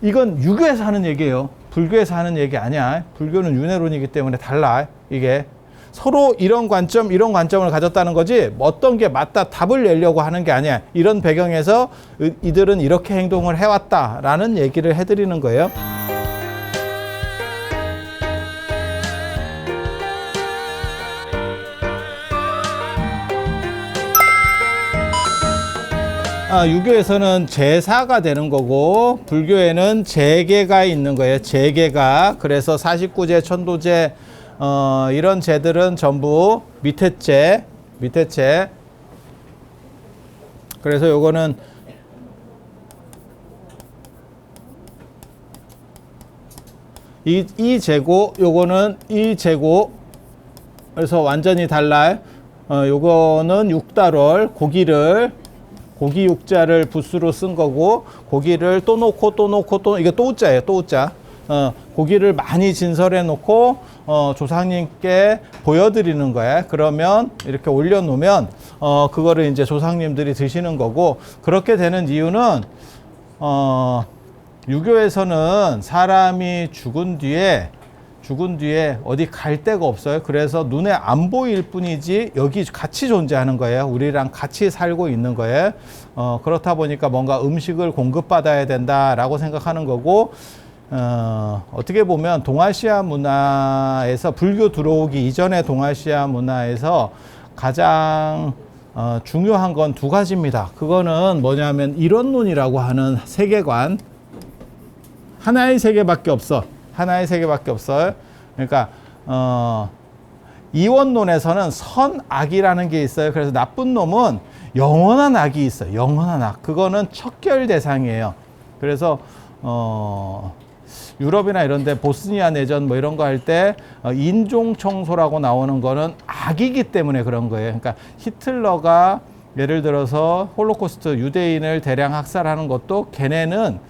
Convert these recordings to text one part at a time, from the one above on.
이건 유교에서 하는 얘기예요. 불교에서 하는 얘기 아니야. 불교는 윤회론이기 때문에 달라. 이게 서로 이런 관점, 이런 관점을 가졌다는 거지 어떤 게 맞다 답을 내려고 하는 게 아니야. 이런 배경에서 이들은 이렇게 행동을 해왔다라는 얘기를 해드리는 거예요. 유교에서는 제사가 되는 거고 불교에는 제계가 있는 거예요. 제계가. 그래서 49제, 천도제 이런 제들은 전부 밑에 제. 그래서 요거는 이 제고, 요거는 이 제고. 그래서 완전히 달라요. 요거는 육달월, 고기 육자를 붓수로 쓴 거고, 고기를 또 놓고, 이게 또 우자예요, 또 우자. 고기를 많이 진설해 놓고, 조상님께 보여드리는 거예요. 그러면 이렇게 올려놓으면, 그거를 이제 조상님들이 드시는 거고, 그렇게 되는 이유는, 유교에서는 사람이 죽은 뒤에 어디 갈 데가 없어요. 그래서 눈에 안 보일 뿐이지 여기 같이 존재하는 거예요. 우리랑 같이 살고 있는 거예요. 그렇다 보니까 뭔가 음식을 공급받아야 된다라고 생각하는 거고, 어떻게 보면 동아시아 문화에서 불교 들어오기 이전의 동아시아 문화에서 가장 중요한 건 두 가지입니다. 그거는 뭐냐면 이런론이라고 하는 세계관. 하나의 세계밖에 없어. 그러니까 이원론에서는 선악이라는 게 있어요. 그래서 나쁜 놈은 영원한 악이 있어요. 영원한 악. 그거는 척결 대상이에요. 그래서 유럽이나 이런 데 보스니아 내전 뭐 이런 거 할 때 인종 청소라고 나오는 거는 악이기 때문에 그런 거예요. 그러니까 히틀러가 예를 들어서 홀로코스트 유대인을 대량 학살하는 것도 걔네는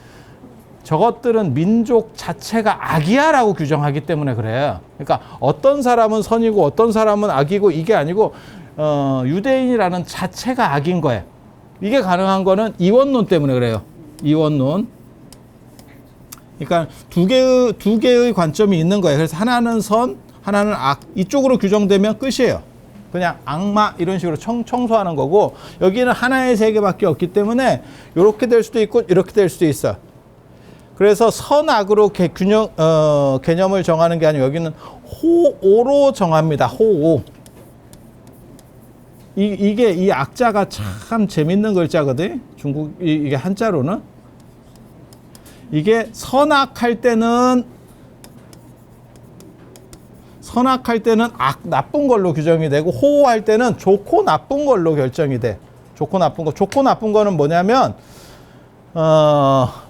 저것들은 민족 자체가 악이야 라고 규정하기 때문에 그래요. 그러니까 어떤 사람은 선이고 어떤 사람은 악이고 이게 아니고 유대인이라는 자체가 악인 거예요. 이게 가능한 거는 이원론 때문에 그래요. 이원론. 그러니까 두 개의 관점이 있는 거예요. 그래서 하나는 선, 하나는 악. 이쪽으로 규정되면 끝이에요. 그냥 악마 이런 식으로 청소하는 거고, 여기는 하나의 세계밖에 없기 때문에 이렇게 될 수도 있고 이렇게 될 수도 있어. 그래서 선악으로 개념을 정하는 게 아니고 여기는 호오로 정합니다. 호오. 이게 이 악자가 참 재밌는 글자거든. 이게 한자로는. 이게 선악할 때는 나쁜 걸로 규정이 되고, 호호할 때는 좋고 나쁜 걸로 결정이 돼. 좋고 나쁜 거는 뭐냐면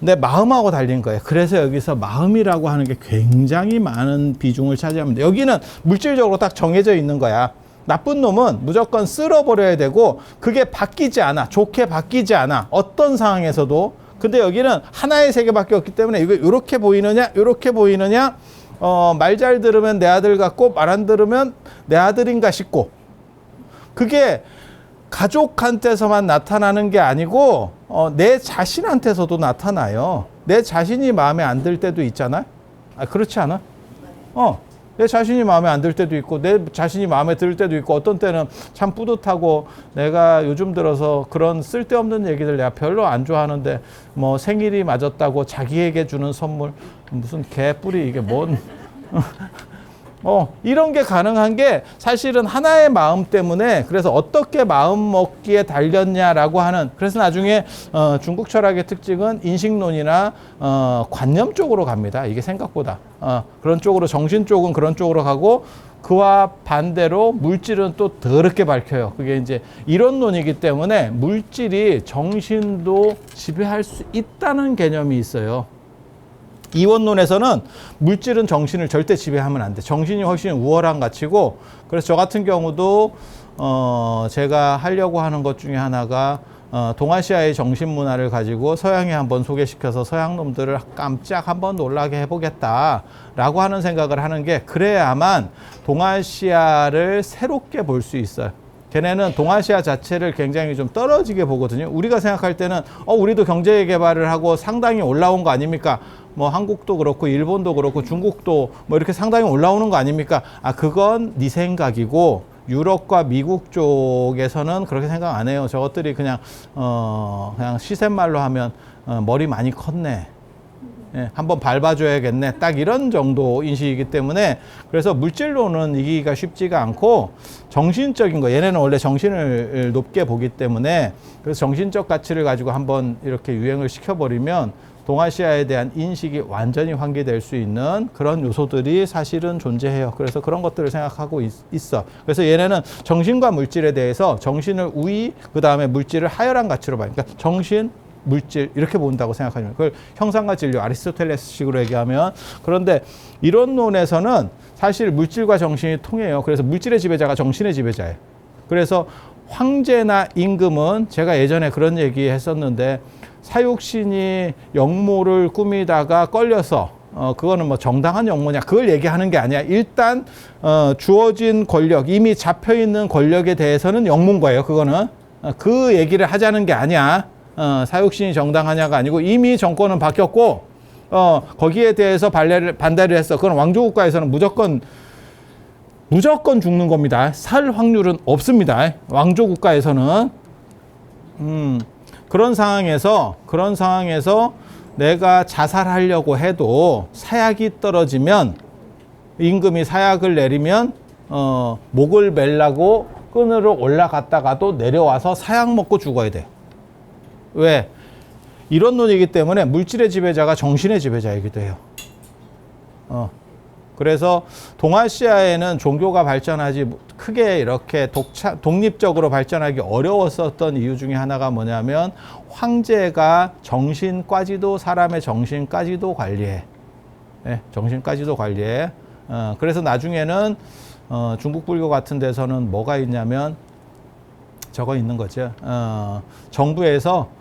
내 마음하고 달린 거예요. 그래서 여기서 마음이라고 하는 게 굉장히 많은 비중을 차지합니다. 여기는 물질적으로 딱 정해져 있는 거야. 나쁜 놈은 무조건 쓸어버려야 되고, 그게 바뀌지 않아. 좋게 바뀌지 않아. 어떤 상황에서도. 근데 여기는 하나의 세계밖에 없기 때문에 이거 이렇게 보이느냐, 이렇게 보이느냐, 말 잘 들으면 내 아들 같고, 말 안 들으면 내 아들인가 싶고, 그게 가족한테서만 나타나는 게 아니고 내 자신한테서도 나타나요. 내 자신이 마음에 안 들 때도 있잖아. 그렇지 않아? 내 자신이 마음에 안 들 때도 있고 내 자신이 마음에 들 때도 있고, 어떤 때는 참 뿌듯하고, 내가 요즘 들어서 그런 쓸데없는 얘기들 내가 별로 안 좋아하는데 뭐 생일이 맞았다고 자기에게 주는 선물 무슨 개뿌리 이게 뭔 이런 게 가능한 게 사실은 하나의 마음 때문에, 그래서 어떻게 마음 먹기에 달렸냐라고 하는, 그래서 나중에 중국 철학의 특징은 인식론이나 관념 쪽으로 갑니다. 이게 생각보다 그런 쪽으로, 정신 쪽은 그런 쪽으로 가고, 그와 반대로 물질은 또 더럽게 밝혀요. 그게 이제 이론론이기 때문에 물질이 정신도 지배할 수 있다는 개념이 있어요. 이원론에서는 물질은 정신을 절대 지배하면 안 돼. 정신이 훨씬 우월한 가치고, 그래서 저 같은 경우도 제가 하려고 하는 것 중에 하나가 동아시아의 정신문화를 가지고 서양에 한번 소개시켜서 서양 놈들을 깜짝 한번 놀라게 해보겠다라고 하는 생각을 하는 게, 그래야만 동아시아를 새롭게 볼 수 있어요. 걔네는 동아시아 자체를 굉장히 좀 떨어지게 보거든요. 우리가 생각할 때는 우리도 경제 개발을 하고 상당히 올라온 거 아닙니까? 뭐 한국도 그렇고 일본도 그렇고 중국도 뭐 이렇게 상당히 올라오는 거 아닙니까? 그건 네 생각이고 유럽과 미국 쪽에서는 그렇게 생각 안 해요. 저것들이 그냥 시샘말로 하면 머리 많이 컸네. 예, 한번 밟아줘야겠네. 딱 이런 정도 인식이기 때문에 그래서 물질로는 이기기가 쉽지가 않고 정신적인 거, 얘네는 원래 정신을 높게 보기 때문에 그래서 정신적 가치를 가지고 한번 이렇게 유행을 시켜버리면 동아시아에 대한 인식이 완전히 환기될 수 있는 그런 요소들이 사실은 존재해요. 그래서 그런 것들을 생각하고 있어. 그래서 얘네는 정신과 물질에 대해서 정신을 우위, 그 다음에 물질을 하열한 가치로 봐요. 그러니까 정신, 물질 이렇게 본다고 생각하면 그걸 형상과 진료 아리스토텔레스식으로 얘기하면 그런데 이론론에서는 사실 물질과 정신이 통해요. 그래서 물질의 지배자가 정신의 지배자예요. 그래서 황제나 임금은 제가 예전에 그런 얘기 했었는데 사육신이 역모를 꾸미다가 걸려서 그거는 뭐 정당한 역모냐 그걸 얘기하는 게 아니야. 일단 주어진 권력 이미 잡혀있는 권력에 대해서는 역모인 거예요. 그거는 그 얘기를 하자는 게 아니야. 사육신이 정당하냐가 아니고 이미 정권은 바뀌었고 거기에 대해서 반대를 했어. 그건 왕조국가에서는 무조건 죽는 겁니다. 살 확률은 없습니다. 왕조국가에서는 그런 상황에서 내가 자살하려고 해도 사약이 떨어지면 임금이 사약을 내리면 목을 멜라고 끈으로 올라갔다가도 내려와서 사약 먹고 죽어야 돼. 왜? 이론론이기 때문에 물질의 지배자가 정신의 지배자이기도 해요. 그래서 동아시아에는 종교가 발전하지 크게 이렇게 독립적으로 발전하기 어려웠었던 이유 중에 하나가 뭐냐면 황제가 정신까지도 사람의 정신까지도 관리해. 네, 정신까지도 관리해. 그래서 나중에는 중국 불교 같은 데서는 뭐가 있냐면 저거 있는 거죠. 정부에서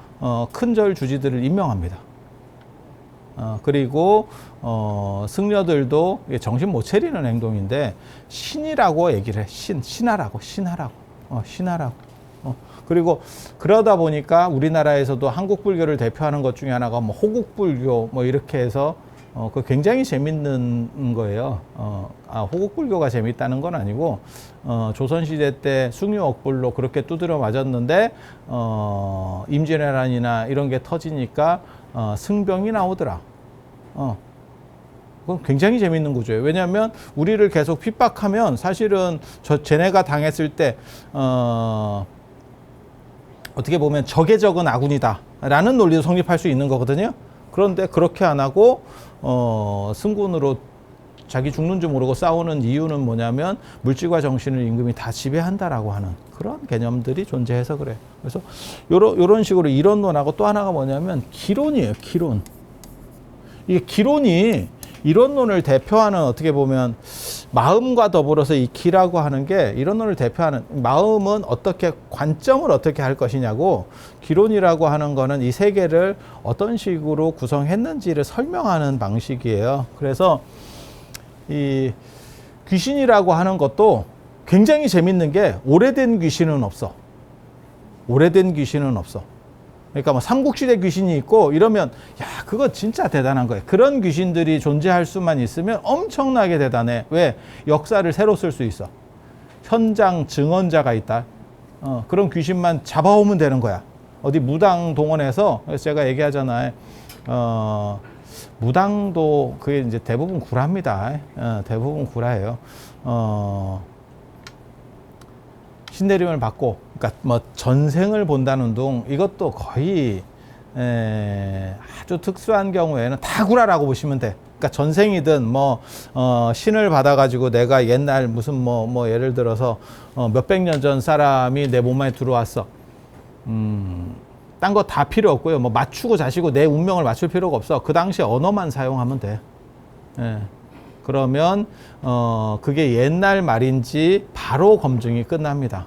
큰 절 주지들을 임명합니다. 그리고 승려들도 정신 못 차리는 행동인데 신이라고 얘기를 해. 신하라고. 그리고 그러다 보니까 우리나라에서도 한국 불교를 대표하는 것 중에 하나가 뭐 호국 불교 뭐 이렇게 해서 그 굉장히 재밌는 거예요. 호국 불교가 재밌다는 건 아니고 조선시대 때 숭유억불로 그렇게 두드려 맞았는데 임진왜란이나 이런 게 터지니까 승병이 나오더라. 그건 굉장히 재밌는 구조예요. 왜냐하면 우리를 계속 핍박하면 사실은 쟤네가 당했을 때 어떻게 보면 적의 적은 아군이다 라는 논리도 성립할 수 있는 거거든요. 그런데 그렇게 안 하고 승군으로 자기 죽는 줄 모르고 싸우는 이유는 뭐냐면 물질과 정신을 임금이 다 지배한다라고 하는 그런 개념들이 존재해서 그래. 그래서 요런 식으로 이론론하고 또 하나가 뭐냐면 기론이에요. 기론. 이게 기론이 이론론을 대표하는 어떻게 보면 마음과 더불어서 이 기라고 하는 게 이론론을 대표하는 마음은 어떻게 관점을 어떻게 할 것이냐고 기론이라고 하는 거는 이 세계를 어떤 식으로 구성했는지를 설명하는 방식이에요. 그래서 이 귀신이라고 하는 것도 굉장히 재밌는 게 오래된 귀신은 없어. 오래된 귀신은 없어. 그러니까 뭐 삼국시대 귀신이 있고 이러면 야 그거 진짜 대단한 거예요. 그런 귀신들이 존재할 수만 있으면 엄청나게 대단해. 왜? 역사를 새로 쓸 수 있어. 현장 증언자가 있다. 그런 귀신만 잡아오면 되는 거야. 어디 무당 동원해서 그래서 제가 얘기하잖아요. 무당도 그게 이제 대부분 구라입니다. 대부분 구라예요. 신내림을 받고, 그러니까 뭐 전생을 본다는 둥 이것도 거의 아주 특수한 경우에는 다 구라라고 보시면 돼. 그러니까 전생이든 뭐 신을 받아가지고 내가 옛날 무슨 뭐 예를 들어서 몇백 년 전 사람이 내 몸 안에 들어왔어. 딴 거 다 필요 없고요. 뭐 맞추고 자시고 내 운명을 맞출 필요가 없어. 그 당시 언어만 사용하면 돼. 예. 그러면 그게 옛날 말인지 바로 검증이 끝납니다.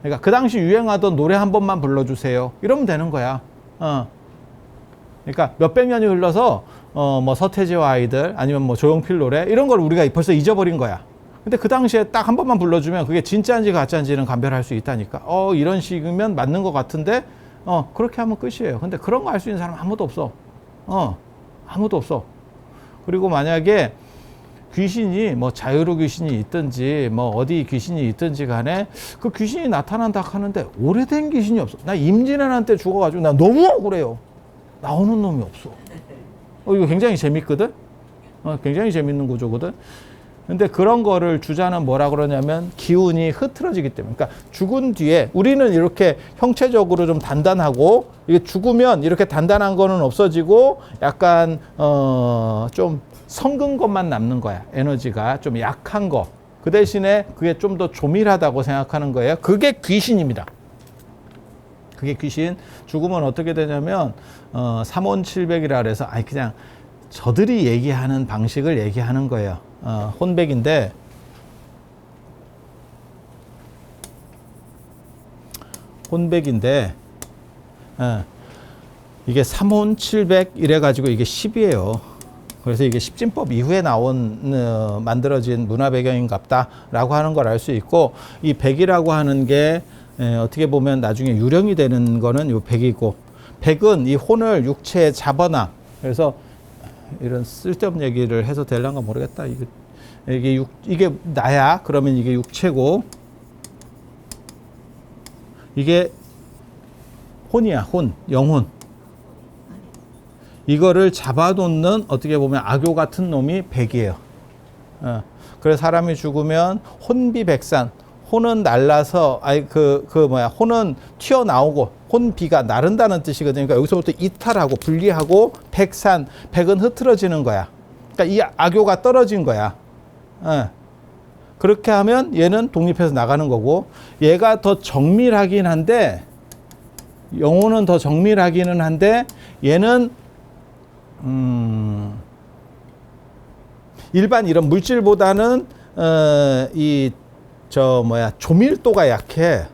그러니까 그 당시 유행하던 노래 한 번만 불러주세요. 이러면 되는 거야. 그러니까 몇백 년이 흘러서 뭐 서태지와 아이들 아니면 뭐 조용필 노래 이런 걸 우리가 벌써 잊어버린 거야. 근데 그 당시에 딱 한 번만 불러주면 그게 진짜인지 가짜인지는 감별할 수 있다니까. 이런 식이면 맞는 것 같은데, 그렇게 하면 끝이에요. 근데 그런 거 알 수 있는 사람 아무도 없어. 아무도 없어. 그리고 만약에 귀신이 뭐 자유로 귀신이 있든지 뭐 어디 귀신이 있든지 간에 그 귀신이 나타난다 하는데 오래된 귀신이 없어. 나 임진왜란 죽어가지고 나 너무 억울해요. 나오는 놈이 없어. 이거 굉장히 재밌거든. 굉장히 재밌는 구조거든. 근데 그런 거를 주자는 뭐라 그러냐면 기운이 흐트러지기 때문에. 그러니까 죽은 뒤에 우리는 이렇게 형체적으로 좀 단단하고 이게 죽으면 이렇게 단단한 거는 없어지고 약간 좀 성근 것만 남는 거야. 에너지가 좀 약한 거. 그 대신에 그게 좀 더 조밀하다고 생각하는 거예요. 그게 귀신입니다. 그게 귀신. 죽으면 어떻게 되냐면 3온7백이라 그래서 그냥 저들이 얘기하는 방식을 얘기하는 거예요. 혼백인데 이게 3온7백 이래 가지고 이게 10이에요. 그래서 이게 십진법 이후에 만들어진 문화 배경인갑다라고 하는 걸 알 수 있고, 이 100이라고 하는 게 어떻게 보면 나중에 유령이 되는 거는 요 100이고, 100은 이 혼을 육체에 잡아놔. 그래서 이런 쓸데없는 얘기를 해서 될란가 모르겠다. 이게 나야. 그러면 이게 육체고, 이게 혼이야. 혼, 영혼. 이거를 잡아놓는 어떻게 보면 악교 같은 놈이 100이에요. 그래서 사람이 죽으면 혼비백산. 혼은 날라서 혼은 튀어나오고 혼비가 나른다는 뜻이거든요. 그러니까 여기서부터 이탈하고 분리하고 백산, 백은 흐트러지는 거야. 그러니까 이 악교가 떨어진 거야. 그렇게 하면 얘는 독립해서 나가는 거고, 얘가 더 정밀하긴 한데, 영혼은 더 정밀하기는 한데, 얘는 일반 이런 물질보다는 조밀도가 약해.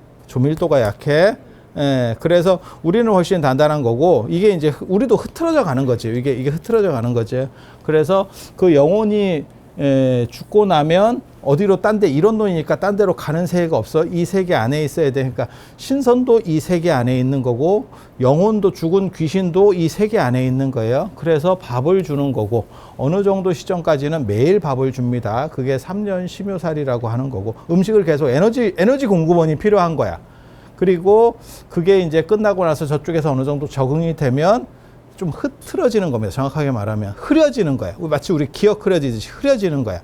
그래서 우리는 훨씬 단단한 거고, 이게 이제 우리도 흐트러져 가는 거지. 이게 흐트러져 가는 거지. 그래서 그 영혼이 죽고 나면 어디로 딴 데, 이런 놈이니까 딴 데로 가는 세계가 없어. 이 세계 안에 있어야 돼. 그러니까 신선도 이 세계 안에 있는 거고, 영혼도 죽은 귀신도 이 세계 안에 있는 거예요. 그래서 밥을 주는 거고, 어느 정도 시점까지는 매일 밥을 줍니다. 그게 3년 심효살이라고 하는 거고, 음식을 계속 에너지 공급원이 필요한 거야. 그리고 그게 이제 끝나고 나서 저쪽에서 어느 정도 적응이 되면 좀 흐트러지는 겁니다. 정확하게 말하면 흐려지는 거야. 마치 우리 기억 흐려지듯이 흐려지는 거야.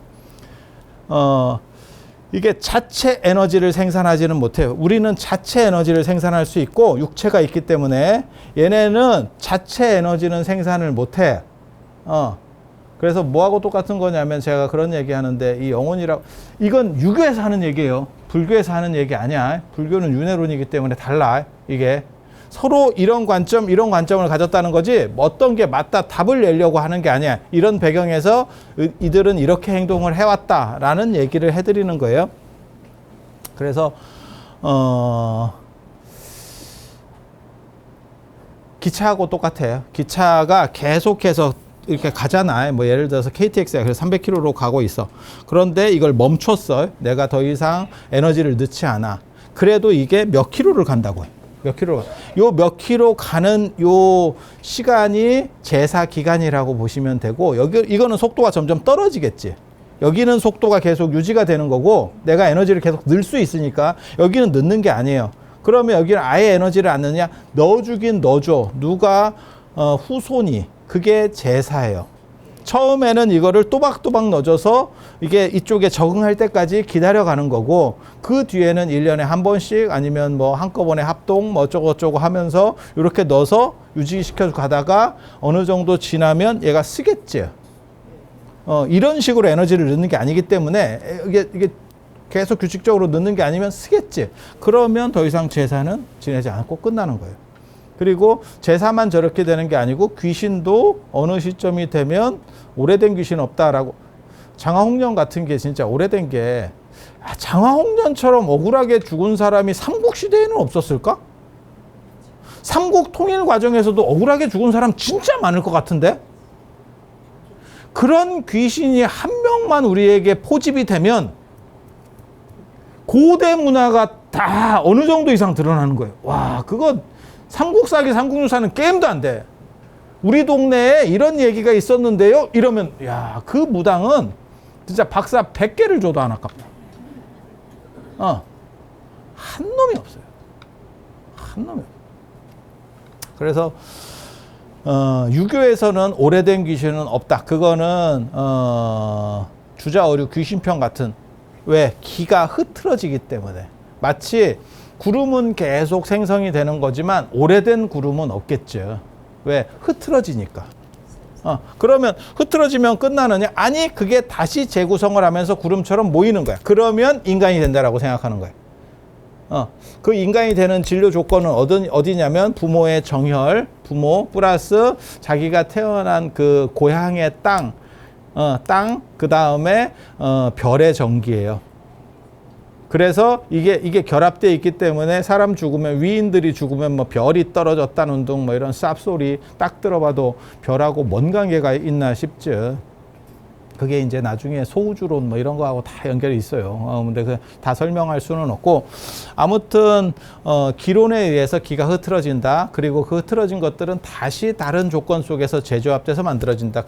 이게 자체 에너지를 생산하지는 못해요. 우리는 자체 에너지를 생산할 수 있고 육체가 있기 때문에, 얘네는 자체 에너지는 생산을 못해. 그래서 뭐하고 똑같은 거냐면, 제가 그런 얘기 하는데, 이 영혼이라고, 이건 유교에서 하는 얘기예요. 불교에서 하는 얘기 아니야. 불교는 윤회론이기 때문에 달라. 이게 서로 이런 관점을 가졌다는 거지, 어떤 게 맞다 답을 내려고 하는 게 아니야. 이런 배경에서 이들은 이렇게 행동을 해왔다라는 얘기를 해드리는 거예요. 그래서 기차하고 똑같아요. 기차가 계속해서 이렇게 가잖아. 뭐 예를 들어서 KTX가 그래서 300km로 가고 있어. 그런데 이걸 멈췄어. 내가 더 이상 에너지를 넣지 않아. 그래도 이게 몇 킬로를 간다고 해. 몇 킬로 가는 요 시간이 제사 기간이라고 보시면 되고, 이거는 속도가 점점 떨어지겠지. 여기는 속도가 계속 유지가 되는 거고, 내가 에너지를 계속 넣을 수 있으니까. 여기는 넣는 게 아니에요. 그러면 여기는 아예 에너지를 안 넣느냐? 넣어주긴 넣어줘. 누가 후손이. 그게 제사예요. 처음에는 이거를 또박또박 넣어줘서 이게 이쪽에 적응할 때까지 기다려가는 거고, 그 뒤에는 1년에 한 번씩 아니면 뭐 한꺼번에 합동 뭐 어쩌고저쩌고 하면서 이렇게 넣어서 유지시켜 가다가 어느 정도 지나면 얘가 쓰겠지. 이런 식으로 에너지를 넣는 게 아니기 때문에, 이게 계속 규칙적으로 넣는 게 아니면 쓰겠지. 그러면 더 이상 제사는 지내지 않고 끝나는 거예요. 그리고 제사만 저렇게 되는 게 아니고, 귀신도 어느 시점이 되면 오래된 귀신 없다라고. 장화홍련 같은 게 진짜 오래된 게, 장화홍련처럼 억울하게 죽은 사람이 삼국시대에는 없었을까? 삼국 통일 과정에서도 억울하게 죽은 사람 진짜 많을 것 같은데? 그런 귀신이 한 명만 우리에게 포집이 되면 고대 문화가 다 어느 정도 이상 드러나는 거예요. 와, 그거 삼국사기, 삼국유사는 게임도 안 돼. 우리 동네에 이런 얘기가 있었는데요. 이러면 야, 그 무당은 진짜 박사 100개를 줘도 안 아깝다. 한 놈이 없어요. 한 놈이 없어요. 그래서 유교에서는 오래된 귀신은 없다. 그거는 주자어류 귀신편 같은, 왜? 기가 흐트러지기 때문에. 마치 구름은 계속 생성이 되는 거지만 오래된 구름은 없겠죠. 왜? 흐트러지니까. 그러면 흐트러지면 끝나느냐? 아니, 그게 다시 재구성을 하면서 구름처럼 모이는 거야. 그러면 인간이 된다라고 생각하는 거야. 그 인간이 되는 진료 조건은 어디냐면 부모의 정혈, 부모 플러스 자기가 태어난 그 고향의 땅, 그 다음에 별의 전기예요. 그래서 이게 결합되어 있기 때문에 사람 죽으면, 위인들이 죽으면 뭐 별이 떨어졌다는 둥 뭐 이런 쌉소리 딱 들어봐도 별하고 뭔 관계가 있나 싶죠. 그게 이제 나중에 소우주론 뭐 이런 거하고 다 연결이 있어요. 근데 그 다 설명할 수는 없고, 아무튼 기론에 의해서 기가 흐트러진다. 그리고 그 흐트러진 것들은 다시 다른 조건 속에서 재조합돼서 만들어진다.